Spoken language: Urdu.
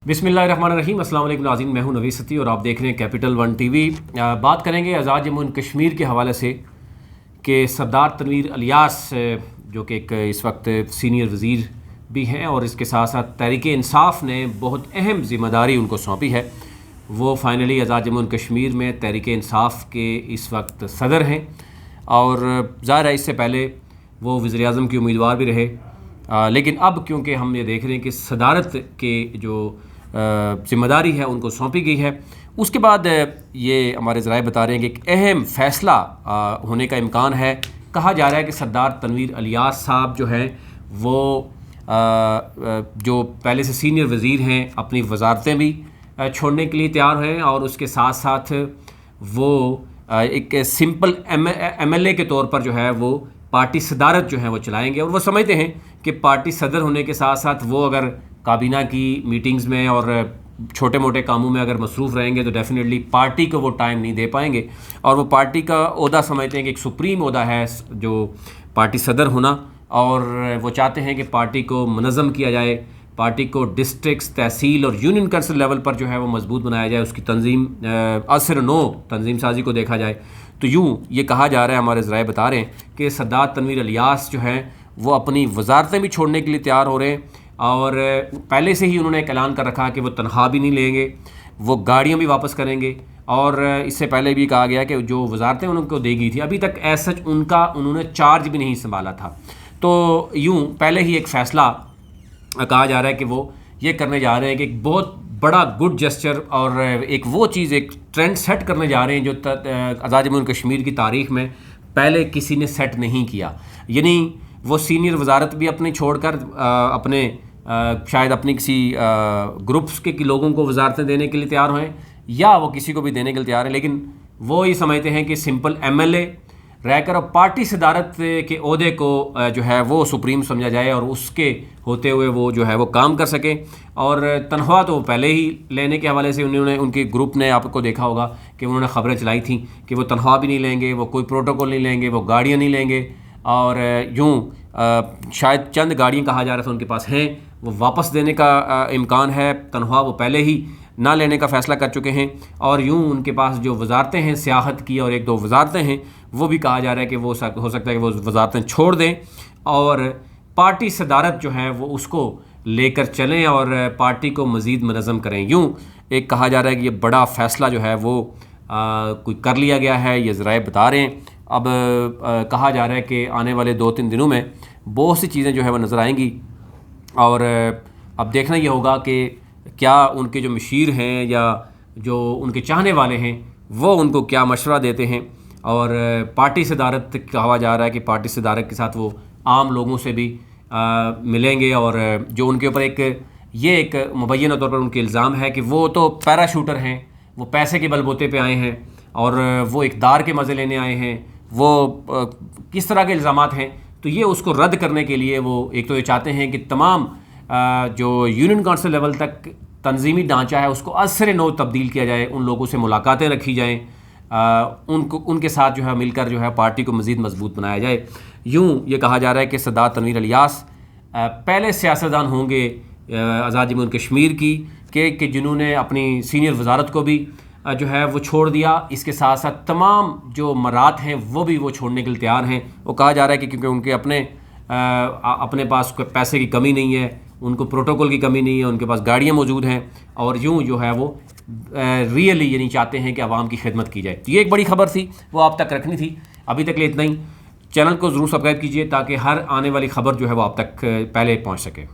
بسم اللہ الرحمن الرحیم۔ السلام علیکم ناظرین، میں ہوں نویس ستی اور آپ دیکھ رہے ہیں کیپٹل ون ٹی وی۔ بات کریں گے آزاد جموں اینڈ کشمیر کے حوالے سے کہ سردار تنویر الیاس جو کہ ایک اس وقت سینئر وزیر بھی ہیں اور اس کے ساتھ ساتھ تحریک انصاف نے بہت اہم ذمہ داری ان کو سونپی ہے، وہ finally Azad Jammu and Kashmir میں تحریک انصاف کے اس وقت صدر ہیں اور ظاہر ہے اس سے پہلے وہ وزیر اعظم کی امیدوار بھی رہے، لیکن اب کیونکہ ہم یہ دیکھ رہے ہیں کہ صدارت کے جو ذمہ داری ہے ان کو سونپی گئی ہے، اس کے بعد یہ ہمارے ذرائع بتا رہے ہیں کہ ایک اہم فیصلہ ہونے کا امکان ہے۔ کہا جا رہا ہے کہ سردار تنویر الیاس صاحب جو ہیں وہ جو پہلے سے سینئر وزیر ہیں اپنی وزارتیں بھی چھوڑنے کے لیے تیار ہیں اور اس کے ساتھ ساتھ وہ ایک سمپل ایم ایل اے کے طور پر جو ہے وہ پارٹی صدارت جو ہے وہ چلائیں گے، اور وہ سمجھتے ہیں کہ پارٹی صدر ہونے کے ساتھ ساتھ وہ اگر کابینہ کی میٹنگز میں اور چھوٹے موٹے کاموں میں اگر مصروف رہیں گے تو ڈیفینیٹلی پارٹی کو وہ ٹائم نہیں دے پائیں گے، اور وہ پارٹی کا عہدہ سمجھتے ہیں کہ ایک سپریم عہدہ ہے جو پارٹی صدر ہونا، اور وہ چاہتے ہیں کہ پارٹی کو منظم کیا جائے، پارٹی کو ڈسٹرکٹس، تحصیل اور یونین کونسل لیول پر جو ہے وہ مضبوط بنایا جائے، اس کی تنظیم اثر نو تنظیم سازی کو دیکھا جائے۔ تو یوں یہ کہا جا رہا ہے، ہمارے ذرائع بتا رہے ہیں کہ سردار تنویر الیاس جو ہیں وہ اپنی وزارتیں بھی چھوڑنے کے لیے تیار ہو رہے ہیں، اور پہلے سے ہی انہوں نے ایک اعلان کر رکھا کہ وہ تنخواہ بھی نہیں لیں گے، وہ گاڑیاں بھی واپس کریں گے، اور اس سے پہلے بھی کہا گیا کہ جو وزارتیں ان کو دی گئی تھی ابھی تک ایز سچ انہوں نے چارج بھی نہیں سنبھالا تھا۔ تو یوں پہلے ہی ایک فیصلہ کہا جا رہا ہے کہ وہ یہ کرنے جا رہے ہیں کہ ایک بہت بڑا گڈ جسچر اور ایک وہ چیز، ایک ٹرینڈ سیٹ کرنے جا رہے ہیں جو آزاد جموں اینڈ کشمیر کی تاریخ میں پہلے کسی نے سیٹ نہیں کیا، یعنی وہ سینئر وزارت بھی اپنی چھوڑ کر اپنے شاید اپنی کسی گروپس کے لوگوں کو وزارتیں دینے کے لیے تیار ہیں، یا وہ کسی کو بھی دینے کے لیے تیار ہیں، لیکن وہ یہ سمجھتے ہیں کہ سمپل ایم ایل اے رہ کر اور پارٹی صدارت کے عہدے کو جو ہے وہ سپریم سمجھا جائے اور اس کے ہوتے ہوئے وہ جو ہے وہ کام کر سکیں۔ اور تنخواہ تو پہلے ہی لینے کے حوالے سے انہوں نے، ان کے گروپ نے آپ کو دیکھا ہوگا کہ انہوں نے خبریں چلائی تھیں کہ وہ تنخواہ بھی نہیں لیں گے، وہ کوئی پروٹوکول نہیں لیں گے، وہ گاڑیاں نہیں لیں گے، اور یوں شاید چند گاڑیاں کہا جا رہا تھا ان کے پاس ہیں، وہ واپس دینے کا امکان ہے، تنخواہ وہ پہلے ہی نہ لینے کا فیصلہ کر چکے ہیں، اور یوں ان کے پاس جو وزارتیں ہیں سیاحت کی اور ایک دو وزارتیں ہیں وہ بھی کہا جا رہا ہے کہ وہ ہو سکتا ہے کہ وہ وزارتیں چھوڑ دیں اور پارٹی صدارت جو ہے وہ اس کو لے کر چلیں اور پارٹی کو مزید منظم کریں۔ یوں ایک کہا جا رہا ہے کہ یہ بڑا فیصلہ جو ہے وہ کوئی کر لیا گیا ہے، یہ ذرائع بتا رہے ہیں۔ اب کہا جا رہا ہے کہ آنے والے 2-3 دنوں میں بہت سی چیزیں جو ہے وہ نظر آئیں گی، اور اب دیکھنا یہ ہوگا کہ کیا ان کے جو مشیر ہیں یا جو ان کے چاہنے والے ہیں وہ ان کو کیا مشورہ دیتے ہیں، اور پارٹی صدارت کہا جا رہا ہے کہ پارٹی صدارت کے ساتھ وہ عام لوگوں سے بھی ملیں گے، اور جو ان کے اوپر ایک مبینہ طور پر ان کے الزام ہے کہ وہ تو پیراشوٹر ہیں، وہ پیسے کے بل بوتے پہ آئے ہیں اور وہ اقتدار کے مزے لینے آئے ہیں، وہ کس طرح کے الزامات ہیں، تو یہ اس کو رد کرنے کے لیے وہ ایک تو یہ چاہتے ہیں کہ تمام جو یونین کونسل لیول تک تنظیمی ڈھانچہ ہے اس کو ازسر نو تبدیل کیا جائے، ان لوگوں سے ملاقاتیں رکھی جائیں، ان کے ساتھ جو ہے مل کر جو ہے پارٹی کو مزید مضبوط بنایا جائے۔ یوں یہ کہا جا رہا ہے کہ سردار تنویر الیاس پہلے سیاستدان ہوں گے آزاد جموں اینڈ کشمیر کی کہ جنہوں نے اپنی سینئر وزارت کو بھی جو ہے وہ چھوڑ دیا، اس کے ساتھ ساتھ تمام جو مرات ہیں وہ بھی وہ چھوڑنے کے لیے تیار ہیں۔ وہ کہا جا رہا ہے کہ کیونکہ ان کے اپنے پاس پیسے کی کمی نہیں ہے، ان کو پروٹوکول کی کمی نہیں ہے، ان کے پاس گاڑیاں موجود ہیں، اور یوں جو ہے وہ ریئلی یعنی چاہتے ہیں کہ عوام کی خدمت کی جائے۔ تو یہ ایک بڑی خبر تھی، وہ آپ تک رکھنی تھی۔ ابھی تک لیے اتنا ہی، چینل کو ضرور سبسکرائب کیجیے تاکہ ہر آنے والی خبر جو ہے وہ آپ تک پہلے پہنچ سکے۔